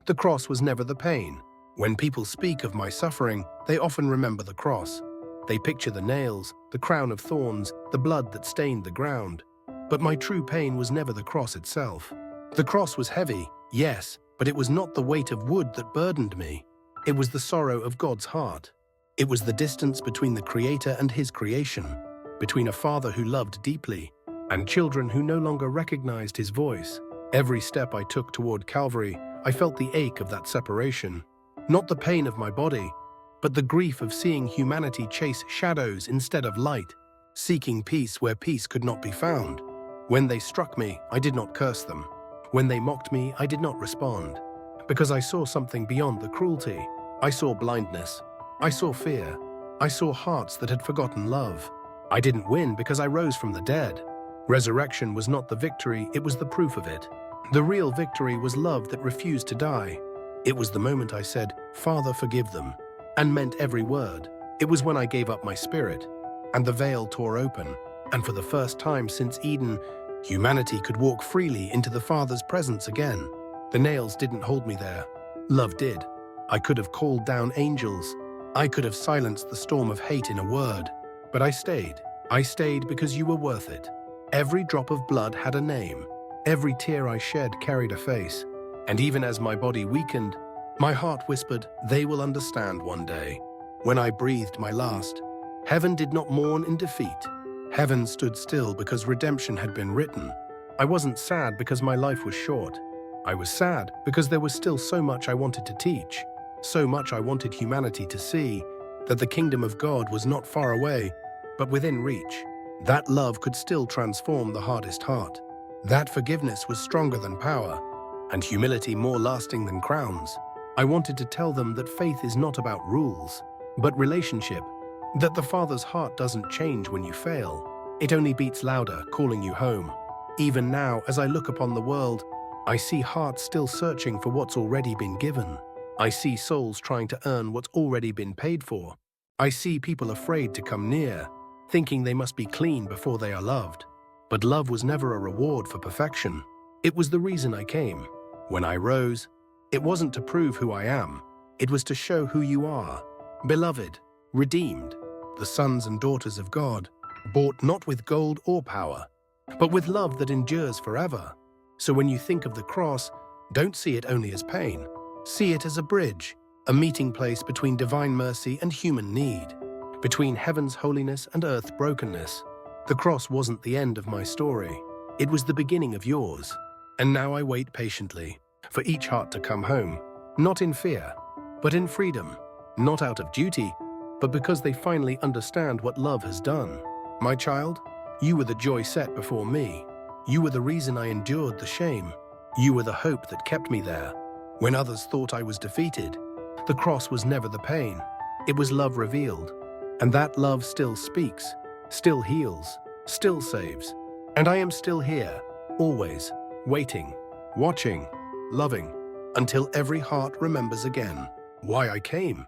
The cross was never the pain. When people speak of my suffering, they often remember the cross. They picture the nails, the crown of thorns, the blood that stained the ground. But my true pain was never the cross itself. The cross was heavy, yes, but it was not the weight of wood that burdened me. It was the sorrow of God's heart. It was the distance between the Creator and His creation, between a father who loved deeply and children who no longer recognized His voice. Every step I took toward Calvary, I felt the ache of that separation. Not the pain of my body, but the grief of seeing humanity chase shadows instead of light, seeking peace where peace could not be found. When they struck me, I did not curse them. When they mocked me, I did not respond. Because I saw something beyond the cruelty. I saw blindness. I saw fear. I saw hearts that had forgotten love. I didn't win because I rose from the dead. Resurrection was not the victory, it was the proof of it. The real victory was love that refused to die. It was the moment I said, "Father, forgive them," and meant every word. It was when I gave up my spirit, and the veil tore open, and for the first time since Eden, humanity could walk freely into the Father's presence again. The nails didn't hold me there. Love did. I could have called down angels. I could have silenced the storm of hate in a word. But I stayed. I stayed because you were worth it. Every drop of blood had a name. Every tear I shed carried a face. And even as my body weakened, my heart whispered, "They will understand one day." When I breathed my last, heaven did not mourn in defeat. Heaven stood still because redemption had been written. I wasn't sad because my life was short. I was sad because there was still so much I wanted to teach, so much I wanted humanity to see, that the kingdom of God was not far away, but within reach. That love could still transform the hardest heart. That forgiveness was stronger than power, and humility more lasting than crowns. I wanted to tell them that faith is not about rules, but relationship. That the Father's heart doesn't change when you fail. It only beats louder, calling you home. Even now, as I look upon the world, I see hearts still searching for what's already been given. I see souls trying to earn what's already been paid for. I see people afraid to come near, thinking they must be clean before they are loved. But love was never a reward for perfection. It was the reason I came. When I rose, it wasn't to prove who I am. It was to show who you are. Beloved, redeemed, the sons and daughters of God, bought not with gold or power, but with love that endures forever. So when you think of the cross, don't see it only as pain. See it as a bridge, a meeting place between divine mercy and human need, between heaven's holiness and earth's brokenness. The cross wasn't the end of my story. It was the beginning of yours. And now I wait patiently for each heart to come home, not in fear, but in freedom, not out of duty, but because they finally understand what love has done. My child, you were the joy set before me. You were the reason I endured the shame. You were the hope that kept me there. When others thought I was defeated, the cross was never the pain. It was love revealed. And that love still speaks, still heals, still saves. And I am still here, always, waiting, watching, loving, until every heart remembers again why I came.